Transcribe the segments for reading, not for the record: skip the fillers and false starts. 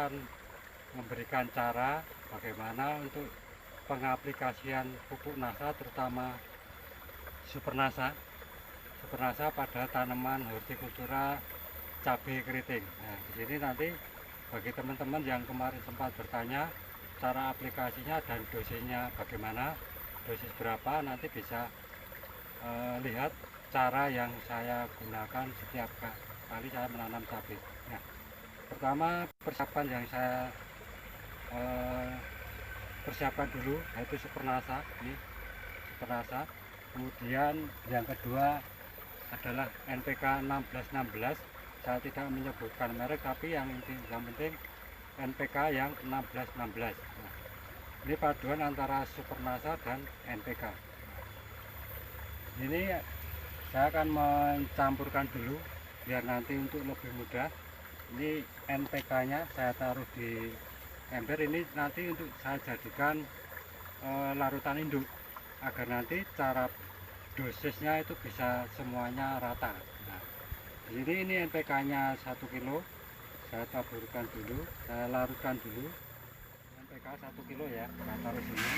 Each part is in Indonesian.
akan memberikan cara bagaimana untuk pengaplikasian pupuk NASA, terutama Supernasa pada tanaman hortikultura cabai keriting. Nah, di sini nanti bagi teman-teman yang kemarin sempat bertanya cara aplikasinya dan dosisnya bagaimana, dosis berapa, nanti bisa lihat cara yang saya gunakan setiap kali saya menanam cabai. Nah, pertama persiapan yang saya persiapkan dulu yaitu Supernasa, ini Supernasa. Kemudian yang kedua adalah NPK 1616. Saya tidak menyebutkan merek, tapi yang penting NPK yang 1616. Nah, ini paduan antara Supernasa dan NPK. Ini saya akan mencampurkan dulu biar nanti untuk lebih mudah. Ini NPK nya saya taruh di ember, ini nanti untuk saya jadikan larutan induk agar nanti cara dosisnya itu bisa semuanya rata. Nah, di sini ini NPK nya 1 kilo, saya taburkan dulu, saya larutkan dulu. NPK 1 kilo ya, saya taruh sini.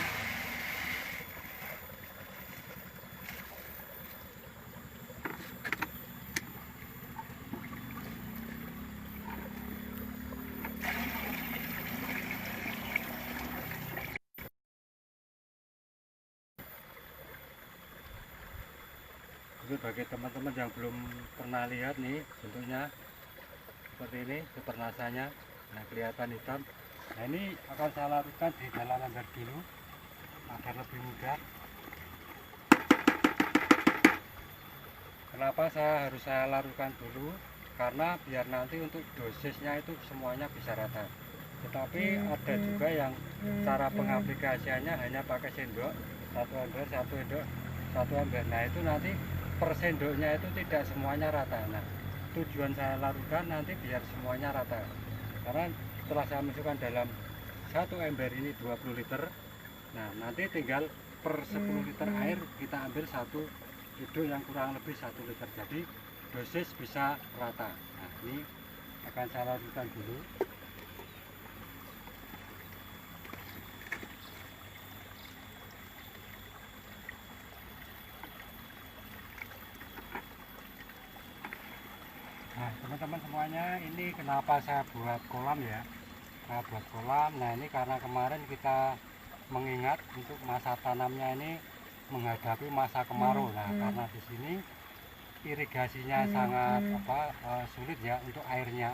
Bagi teman-teman yang belum pernah lihat nih, bentuknya seperti ini Supernasanya. Nah, kelihatan hitam. Nah, ini akan saya larutkan di dalam ember dulu agar lebih mudah. Kenapa harus saya larutkan dulu? Karena biar nanti untuk dosisnya itu semuanya bisa rata. Tetapi ada juga yang cara pengaplikasiannya hanya pakai sendok, satu ember. Nah, itu nanti per sendoknya itu tidak semuanya rata. Nah, tujuan saya larutkan nanti biar semuanya rata. Karena setelah saya masukkan dalam satu ember ini 20 liter. Nah, nanti tinggal per 10 liter air kita ambil satu induk yang kurang lebih 1 liter. Jadi dosis bisa rata. Nah, ini akan saya larutkan dulu. Nah, teman-teman semuanya, ini kenapa saya buat kolam ya? Saya buat kolam. Nah, ini karena kemarin kita mengingat untuk masa tanamnya ini menghadapi masa kemarau. Nah, karena di sini irigasinya sangat sulit ya untuk airnya.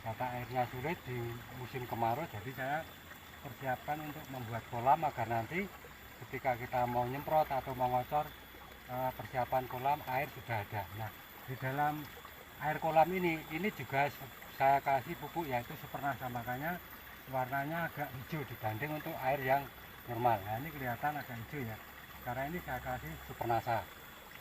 Kata airnya sulit di musim kemarau, jadi saya persiapkan untuk membuat kolam agar nanti ketika kita mau nyemprot atau mau ngocor, persiapan kolam air sudah ada. Nah, di dalam air kolam ini juga saya kasih pupuk yaitu Supernasa, makanya warnanya agak hijau dibanding untuk air yang normal. Nah, ini kelihatan agak hijau ya, karena ini saya kasih Supernasa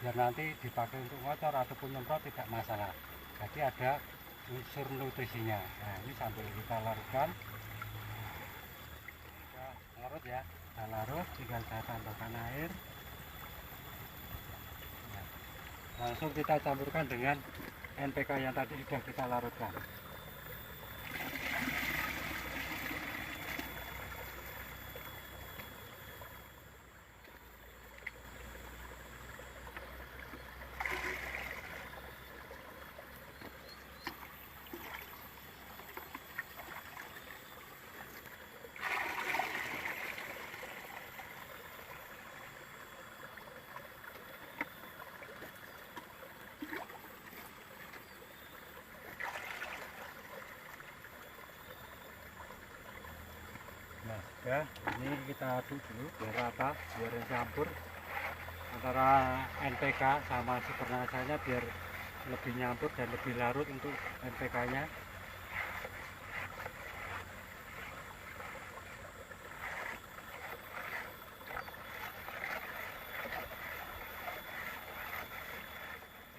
biar nanti dipakai untuk ngocor ataupun nyemprot tidak masalah. Jadi ada unsur nutrisinya. Nah, ini sambil kita larutkan, kita larut ya, kita larut, tinggal saya tambahkan air. Nah, langsung kita campurkan dengan NPK yang tadi sudah kita larutkan. Nah, ya, ini kita aduk dulu biar rata, biar campur antara NPK sama Supernasanya, biar lebih nyampur dan lebih larut untuk NPK-nya.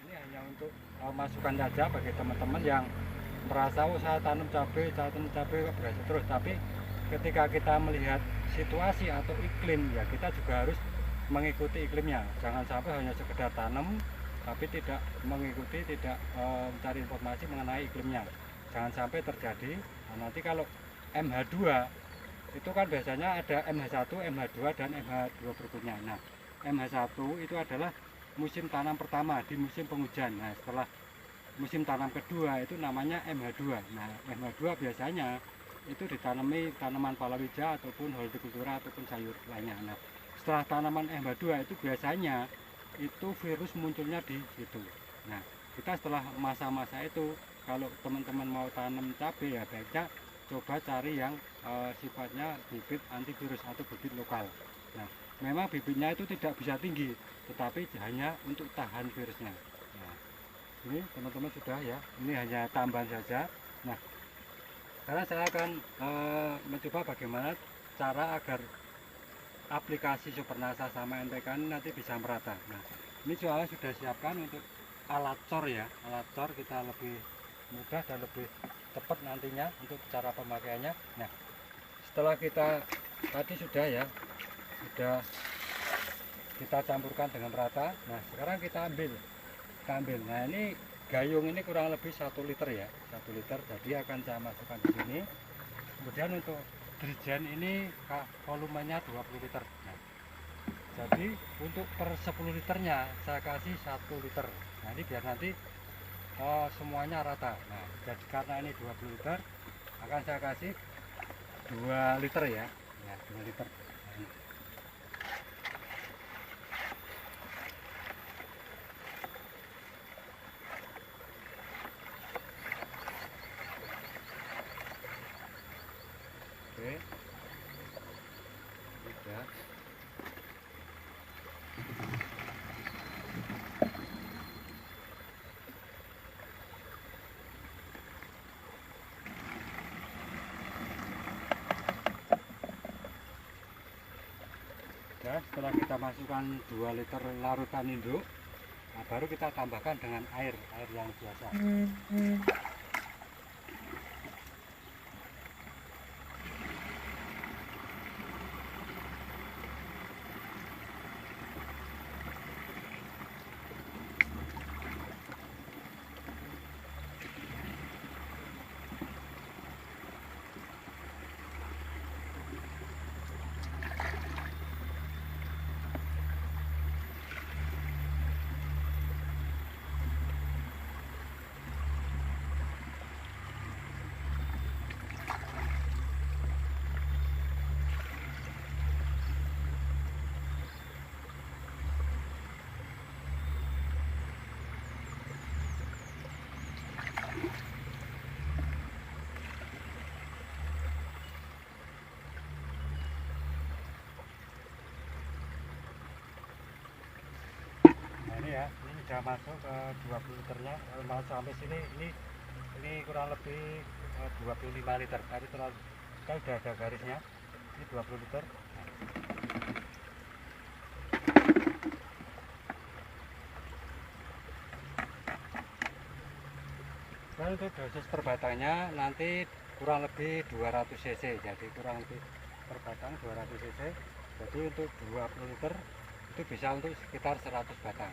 Ini hanya untuk masukan saja bagi teman-teman yang merasa saya tanam cabai kok berhasil terus, tapi ketika kita melihat situasi atau iklim ya, kita juga harus mengikuti iklimnya. Jangan sampai hanya sekedar tanam tapi tidak mengikuti, tidak mencari informasi mengenai iklimnya. Jangan sampai terjadi. Nah, nanti kalau MH2 itu kan biasanya ada MH1, MH2 dan MH2 berikutnya. Nah, MH1 itu adalah musim tanam pertama di musim penghujan. Nah, setelah musim tanam kedua itu namanya MH2. Nah, MH2 biasanya itu ditanami tanaman palawija ataupun hortikultura ataupun sayur lainnya. Nah, setelah tanaman MH2 itu biasanya itu virus munculnya di situ. Nah, kita setelah masa-masa itu kalau teman-teman mau tanam cabai ya baiknya coba cari yang sifatnya bibit antivirus atau bibit lokal. Nah, memang bibitnya itu tidak bisa tinggi, tetapi hanya untuk tahan virusnya. Nah, ini teman-teman sudah ya, ini hanya tambahan saja. Nah, sekarang saya akan mencoba bagaimana cara agar aplikasi Supernasa sama NPK ini nanti bisa merata. Nah, ini soalnya sudah siapkan untuk alat cor ya, alat cor kita lebih mudah dan lebih cepat nantinya untuk cara pemakaiannya. Nah, setelah kita tadi sudah ya, sudah kita campurkan dengan rata. Nah, sekarang kita ambil. Nah, ini gayung ini kurang lebih 1 liter ya, 1 liter. Jadi akan saya masukkan di sini. Kemudian untuk dirijen ini volumenya 20 liter. Nah, jadi untuk per 10 liternya saya kasih 1 liter. Nah, ini biar nanti semuanya rata. Nah, jadi karena ini 20 liter akan saya kasih 2 liter ya, 2 liter. Oke, sudah. Ya, setelah kita masukkan 2 liter larutan induk, nah baru kita tambahkan dengan air yang biasa. Ya, ini sudah masuk ke 20 liternya. Kalau mau sampai sini ini kurang lebih 25 liter. Tadi terlalu kita sudah ada garisnya. Ini 20 liter. Dan untuk dosis per batangnya nanti kurang lebih 200 cc. Jadi kurang lebih per batang 200 cc. Jadi untuk 20 liter itu bisa untuk sekitar 100 batang.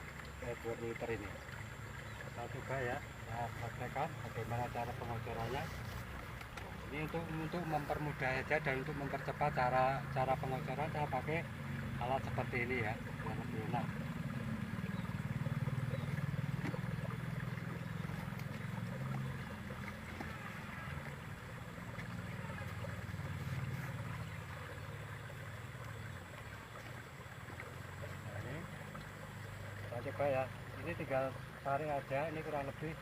20 liter ini. Kita coba ya, saya praktekkan bagaimana cara pengocorannya. Ini untuk mempermudah saja dan untuk mempercepat cara pengocoran saya pakai alat seperti ini ya, biar lebih enak. Nah, ini kita coba ya. Ini tinggal tarik aja, ini kurang lebih.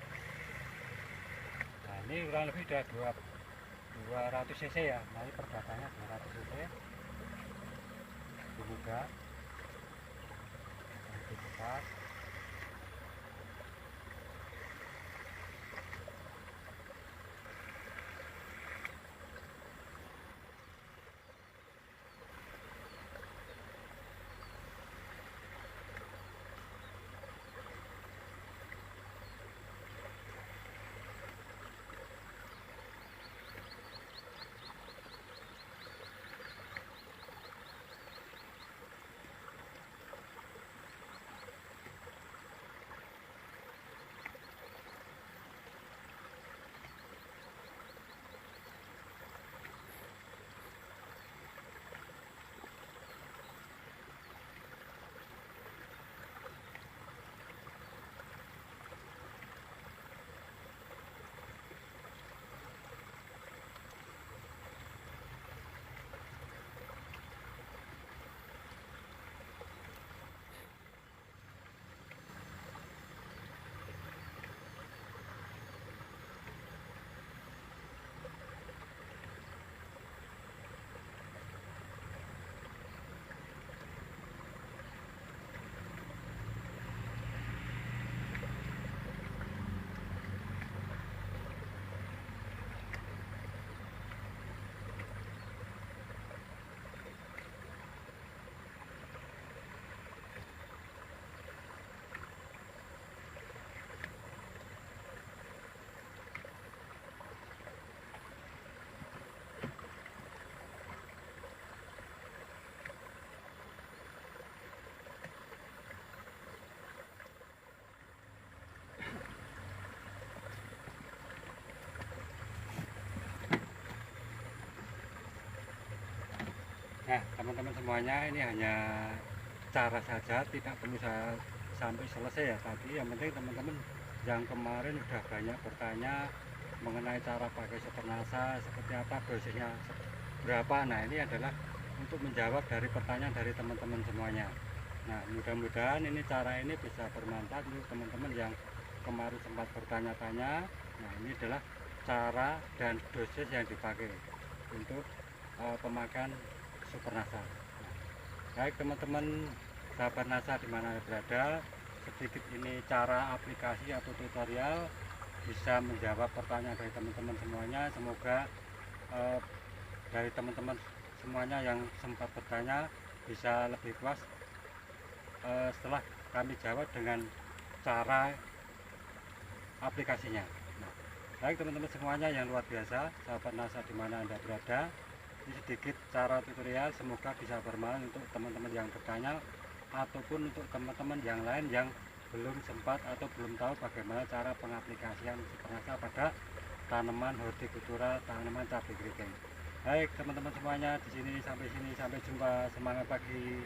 Nah, ini kurang lebih sudah 200 cc ya. Nah, ini per batangnya 200 cc. Dibuka. Lebih cepat. Nah, teman-teman semuanya, ini hanya cara saja, tidak perlu saya sampai selesai ya tadi. Yang penting teman-teman yang kemarin sudah banyak bertanya mengenai cara pakai Supernasa, seperti apa dosisnya berapa. Nah, ini adalah untuk menjawab dari pertanyaan dari teman-teman semuanya. Nah, mudah-mudahan ini cara ini bisa bermanfaat untuk teman-teman yang kemarin sempat bertanya-tanya. Nah, ini adalah cara dan dosis yang dipakai untuk pemakaian Supernasa. Nah, baik teman-teman sahabat NASA di mana berada, sedikit ini cara aplikasi atau tutorial bisa menjawab pertanyaan dari teman-teman semuanya. Semoga dari teman-teman semuanya yang sempat bertanya bisa lebih puas setelah kami jawab dengan cara aplikasinya. Nah, baik teman-teman semuanya yang luar biasa, sahabat NASA di mana Anda berada, ini sedikit cara tutorial, semoga bisa bermanfaat untuk teman-teman yang bertanya ataupun untuk teman-teman yang lain yang belum sempat atau belum tahu bagaimana cara pengaplikasian Supernasa pada tanaman hortikultura, tanaman cabai keriting. Baik teman-teman semuanya, di sini sampai jumpa, semangat pagi.